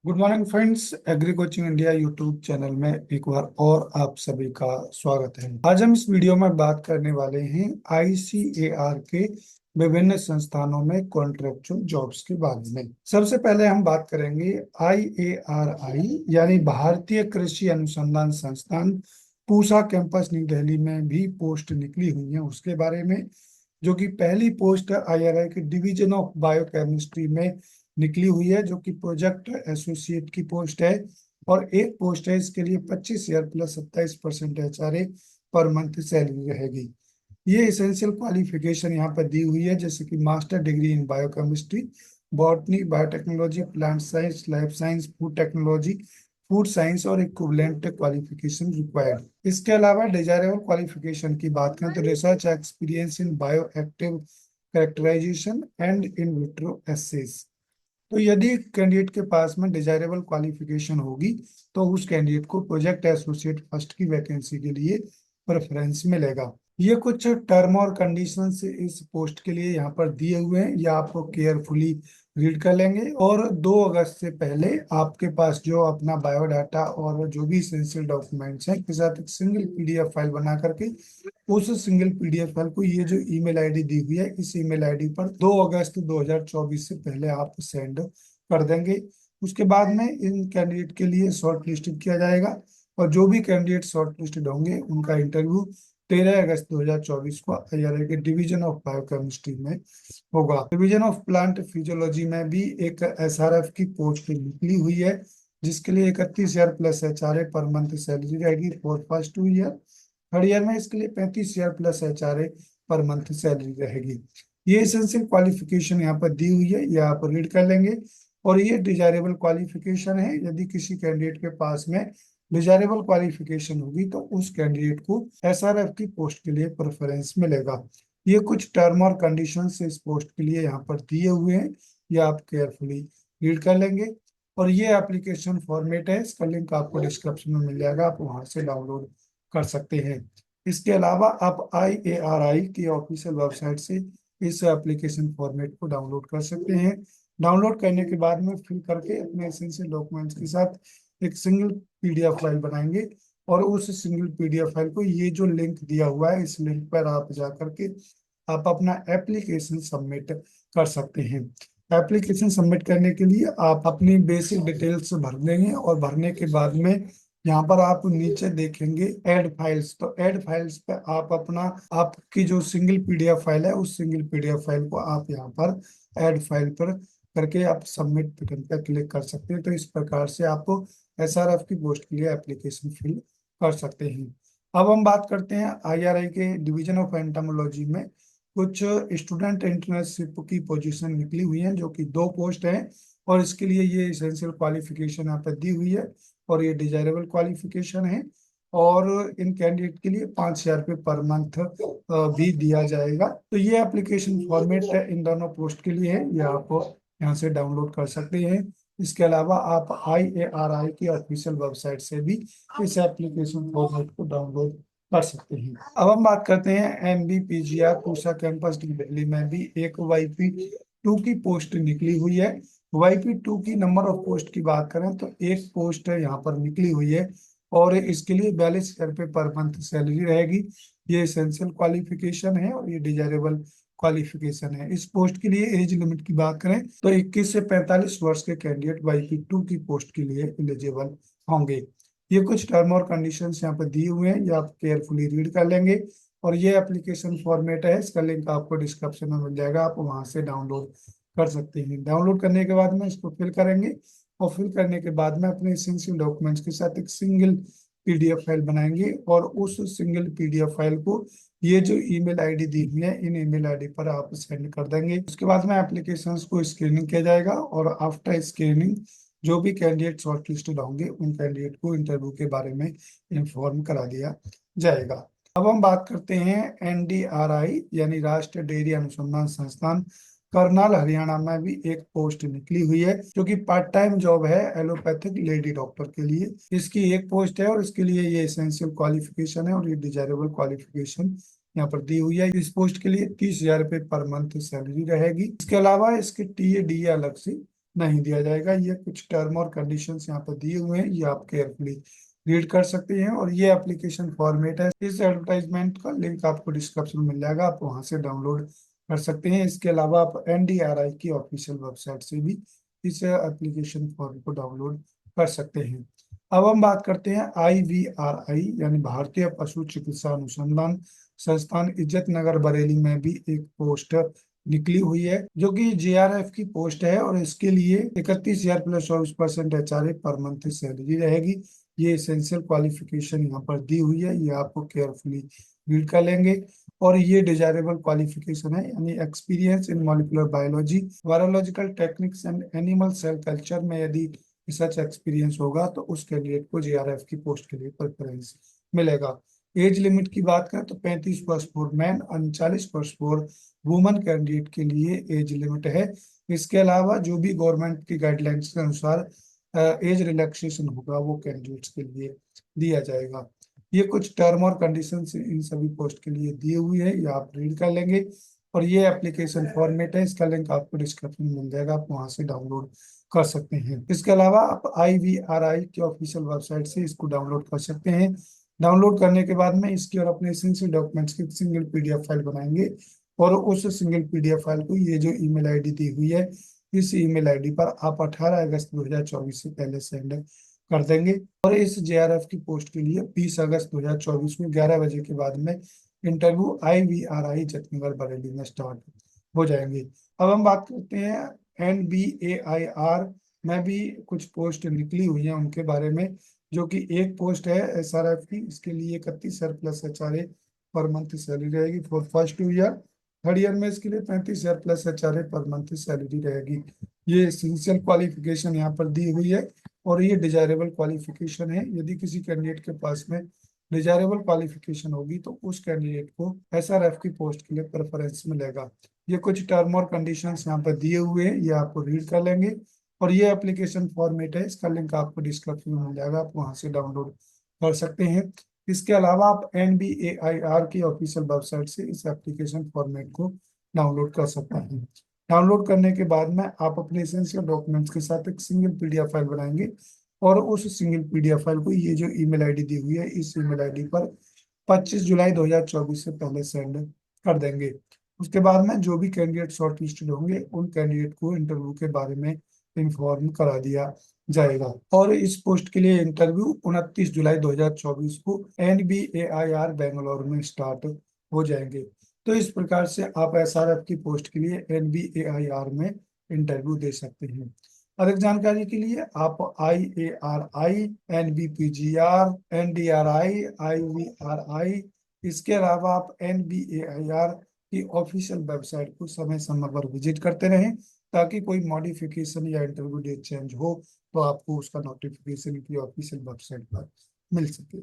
Good morning friends. Agree coaching India YouTube channel में एक बार और आप सभी का स्वागत है। आज हम इस वीडियो में बात करने वाले हैं आईसीएआर के विभिन्न संस्थानों में कॉन्ट्रेक्चुअल जॉब्स के बारे में। सबसे पहले हम बात करेंगे आईएआरआई यानी भारतीय कृषि अनुसंधान संस्थान पूसा कैंपस न्यू दिल्ली में भी पोस्ट निकली हुई है उसके बारे में, जो कि पहली पोस्ट आईआरआई के डिवीजन ऑफ बायोकेमिस्ट्री में निकली हुई है, जो कि प्रोजेक्ट एसोसिएट की पोस्ट है। और एक पोस्ट है, इसके लिए 25 year plus 27% HRA per month salary रहेगी। ये इसेंशियल क्वालिफिकेशन यहाँ पर दी हुई है, जैसे कि master degree in biochemistry, botany, biotechnology, plant science, life science, food technology, food science और इक्विवेलेंट क्वालिफिकेशन रिक्वायर्ड। इसके अलावा डिजायरेबल क्वालिफिकेशन की बात करें तो research experience in bio active characterisation and in vitro assays. तो यदि कैंडिडेट के पास में डिजायरेबल क्वालिफिकेशन होगी तो उस कैंडिडेट को प्रोजेक्ट एसोसिएट फर्स्ट की वैकेंसी के लिए प्रेफरेंस मिलेगा। ये कुछ टर्म और कंडीशंस इस पोस्ट के लिए यहाँ पर दिए हुए हैं, ये आपको केयरफुली रीड कर लेंगे। और 2 अगस्त से पहले आपके पास जो अपना बायोडाटा और जो भी एसेंशियल डॉक्यूमेंट्स हैं के साथ एक सिंगल पीडीएफ फाइल बना करके उस सिंगल पीडीएफ फाइल को ये जो ईमेल आईडी दी हुई है इस ईमेल आईडी पर 2 अगस्त 2024 से पहले आप सेंड कर देंगे। उसके बाद में इन कैंडिडेट के लिए शॉर्ट लिस्टेड किया जाएगा और जो भी कैंडिडेट शॉर्ट लिस्टेड होंगे उनका इंटरव्यू 13 अगस्त 2024 को आईआरआई के डिवीजन ऑफ बायोकेमिस्ट्री में होगा। डिवीजन ऑफ प्लांट फिजियोलॉजी में भी एक एसआरएफ की पोस्ट निकली हुई है, जिसके लिए 31 year plus HRA per month salary रहेगी for first 2 year. Third year में इसके लिए 35 year plus HRA per month salary रहेगी। ये एसेंशियल क्वालिफिकेशन यहाँ पर दी हुई है, ये आप रीड कर लेंगे। और ये डिजायरेबल क्वालिफिकेशन है, यदि किसी कैंडिडेट के पास में डिजायरेबल क्वालिफिकेशन होगी तो उस कैंडिडेट को एसआरएफ की पोस्ट के लिए प्रेफरेंस मिलेगा। ये कुछ टर्म और कंडीशंस इस पोस्ट के लिए यहाँ पर दिए हुए हैं, ये आप केयरफुली रीड कर लेंगे। और ये एप्लीकेशन फॉर्मेट है, इसका लिंक आपको डिस्क्रिप्शन में मिल जाएगा, आप वहां से डाउनलोड कर सकते हैं। इसके अलावा आप आईएआरआई की ऑफिशियल वेबसाइट से इस एप्लीकेशन फॉर्मेट को डाउनलोड कर सकते हैं। डाउनलोड करने के बाद में फिल करके अपने एसेंशियल डॉक्यूमेंट्स के साथ एक सिंगल पीडीएफ फाइल बनाएंगे और उस सिंगल पीडीएफ फाइल को ये जो लिंक दिया हुआ है इस लिंक पर आप जा करके आप अपना एप्लीकेशन सबमिट कर सकते हैं। एप्लीकेशन सबमिट करने के लिए आप अपनी बेसिक डिटेल्स भर देंगे और भरने के बाद में यहाँ पर आप नीचे देखेंगे ऐड फाइल्स, तो ऐड फाइल्स पे आप अपना आपकी जो सिंगल पीडीएफ फाइल है उस सिंगल पीडीएफ फाइल को आप यहाँ पर ऐड फाइल पर करके आप सबमिट बटन पर क्लिक कर सकते हैं। तो इस प्रकार से आपको एसआरएफ की पोस्ट के लिए एप्लीकेशन फिल कर सकते हैं। अब हम बात करते हैं आईआरआई के डिवीजन ऑफ एंटोमोलॉजी में कुछ स्टूडेंट इंटर्नशिप की पोजीशन निकली हुई है, जो कि 2 पोस्ट हैं। और इसके लिए ये इसेंशियल क्वालिफिकेशन यहाँ पर दी हुई है और ये डिजायरेबल क्वालिफिकेशन है। और इन कैंडिडेट के लिए 5,000 रुपये पर मंथ भी दिया जाएगा। तो ये एप्लीकेशन फॉर्मेट है इन दोनों पोस्ट के लिए है, ये आप यहाँ से डाउनलोड कर सकते हैं। इसके अलावा आप आईएआरआई की ऑफिशियल वेबसाइट से भी इस एप्लीकेशन फॉर्मेट को डाउनलोड कर सकते हैं। अब हम बात करते हैं एमबीपीजीआर पूसा कैंपस दिल्ली में भी एक वाईपी 2 की पोस्ट निकली हुई है। वाईपी 2 की नंबर ऑफ पोस्ट की बात करें तो एक पोस्ट यहाँ पर निकली हुई है और इसके लिए 42,000 रुपये पर मंथ सैलरी रहेगी। ये एसेंशियल क्वालिफिकेशन है और ये डिजायरेबल क्वालिफिकेशन है। इस पोस्ट के लिए एज लिमिट की बात करें तो 21 से 45 वर्ष के कैंडिडेट वाईपी 2 की पोस्ट के लिए एलिजिबल होंगे। ये कुछ टर्म और कंडीशंस यहाँ पर दिए हुए हैं, ये आप केयरफुली रीड कर लेंगे। और ये एप्लीकेशन फॉर्मेट है, इसका लिंक आपको डिस्क्रिप्शन में मिल जाएगा, आप वहां से डाउनलोड कर सकते हैं। डाउनलोड करने के बाद में इसको फिल करेंगे और फिल करने के बाद में अपने एसेंशियल डॉक्यूमेंट्स के साथ एक सिंगल पीडीएफ फाइल बनाएंगे और उस सिंगल पीडीएफ फाइल को ये जो ईमेल आईडी दी हुई है इन ईमेल आईडी पर आप सेंड कर देंगे। उसके बाद में एप्लीकेशंस को स्क्रीनिंग किया जाएगा और आफ्टर स्क्रीनिंग जो भी कैंडिडेट शॉर्टलिस्टेड होंगे उन कैंडिडेट को इंटरव्यू के बारे में इन्फॉर्म करा दिया जाएगा। अब हम बात करते हैं एनडीआरआई यानी राष्ट्रीय डेयरी अनुसंधान संस्थान करनाल हरियाणा में भी एक पोस्ट निकली हुई है, जो कि पार्ट टाइम जॉब है एलोपैथिक लेडी डॉक्टर के लिए। इसकी एक पोस्ट है और इसके लिए ये एसेंशियल क्वालिफिकेशन है और ये डिजायरेबल क्वालिफिकेशन यहाँ पर दी हुई है। इस पोस्ट के लिए 30,000 रुपये पर मंथ सैलरी रहेगी। इसके अलावा इसके टीए डी अलग से नहीं दिया जाएगा। ये कुछ टर्म और कंडीशंस यहाँ पर दिए हुए हैं, ये आप केयरफुली रीड कर सकते हैं। और ये एप्लीकेशन फॉर्मेट है। इस एडवर्टाइजमेंट का लिंक आपको डिस्क्रिप्शन में मिल जाएगा, आप वहां से डाउनलोड कर सकते हैं। इसके अलावा आप एनडीआरआई की ऑफिशियल वेबसाइट से भी इस एप्लीकेशन फॉर्म को डाउनलोड कर सकते हैं। अब हम बात करते हैं IVRI यानी भारतीय पशु चिकित्सा अनुसंधान संस्थान इज्जत नगर बरेली में भी एक पोस्ट निकली हुई है, जो कि JRF की पोस्ट है। और इसके लिए 31,000 plus 24% HRA per month salary रहेगी। ये एसेंशियल क्वालिफिकेशन यहाँ पर दी हुई है, ये आपको केयरफुली रीड कर लेंगे। और ये डिजायरेबल क्वालिफिकेशन है, यानी experience in molecular biology, virological techniques and animal cell culture में यदि सच एक्सपीरियंस होगा तो उस कैंडिडेट को JRF की पोस्ट के लिए प्रेफरेंस मिलेगा। एज लिमिट की बात करें तो 35 वर्ष फॉर मैन, 39 वर्ष फॉर वुमन कैंडिडेट के लिए एज लिमिट है। इसके अलावा जो भी गवर्नमेंट की गाइडलाइंस के अनुसार एज रिलैक्सेशन होगा वो कैंडिडेट्स के लिए दिया जाएगा। ये कुछ टर्म और कंडीशंस इन सभी पोस्ट के लिए दिए हुए हैं, ये आप रीड कर लेंगे। और ये एप्लीकेशन फॉर्मेट है, इसका लिंक आपको डिस्क्रिप्शन में मिल जाएगा, आप वहां से डाउनलोड कर सकते हैं। इसके अलावा आप IVRI की ऑफिशियल वेबसाइट से इसको डाउनलोड कर सकते हैं। डाउनलोड करने के बाद में इसकी और अपने एसेंशियल डॉक्यूमेंट्स की सिंगल PDF फाइल बनाएंगे। और उस सिंगल PDF फाइल को ये जो ईमेल आईडी दी हुई है, इस ईमेल आईडी पर आप 18 अगस्त 2024 से पहले सेंड कर देंगे। और इस JRF की पोस्ट के लिए 20 अगस्त 2024 में 11 बजे के बाद में इंटरव्यू IVRI जतनगर बरेली में स्टार्ट हो जाएंगे। अब हम बात करते हैं NBAIR में भी कुछ पोस्ट निकली हुई हैं उनके बारे में, जो कि एक पोस्ट है SRF की। इसके लिए 31,000 plus HRA per month salary रहेगी for first year. Third year में इसके लिए 35,000 plus HRA per month salary रहेगी। ये एसेंशियल क्वालिफिकेशन यहाँ पर दी हुई है। और ये डिजायरेबल क्वालिफिकेशन है, यदि किसी कैंडिडेट के पास में डिजायरेबल क्वालिफिकेशन होगी तो उस कैंडिडेट को SRF की पोस्ट के लिए प्रेफरेंस मिलेगा। ये कुछ टर्म और कंडीशंस यहाँ पर दिए हुए हैं, ये आपको रीड कर लेंगे। और ये एप्लीकेशन फॉर्मेट है, इसका लिंक आपको डिस्क्रिप्शन में मिल जाएगा, आप वहां से डाउनलोड कर सकते हैं। इसके अलावा आप NBAIR की ऑफिशियल वेबसाइट से इस एप्लीकेशन फॉर्मेट को डाउनलोड कर सकते हैं। डाउनलोड करने के बाद में आप अपने एसेंशियल डॉक्यूमेंट्स के साथ एक सिंगल PDF फाइल बनाएंगे। और उस सिंगल PDF फाइल को ये जो ईमेल आईडी दी हुई है, इस ईमेल आईडी पर 25 जुलाई 2024 से पहले सेंड कर देंगे। उसके बाद में जो भी कैंडिडेट शॉर्ट लिस्टेड होंगे उन कैंडिडेट को इंटरव्यू के बारे में इन्फॉर्म करा दिया जाएगा। और इस पोस्ट के लिए इंटरव्यू 29 जुलाई 2024 को NBAIR बेंगलोर में स्टार्ट हो जाएंगे। तो इस प्रकार से आप SRF की पोस्ट के लिए NBAIR में इंटरव्यू दे सकते हैं। अधिक जानकारी के लिए आप IARI, NBPGR, NDRI, IVRI, इसके अलावा आप NBAIR की ऑफिशियल वेबसाइट को समय समय पर विजिट करते रहें, ताकि कोई मॉडिफिकेशन या इंटरव्यू डेट चेंज हो तो आपको उसका नोटिफिकेशन की ऑफिशियल वेबसाइट पर मिल सके।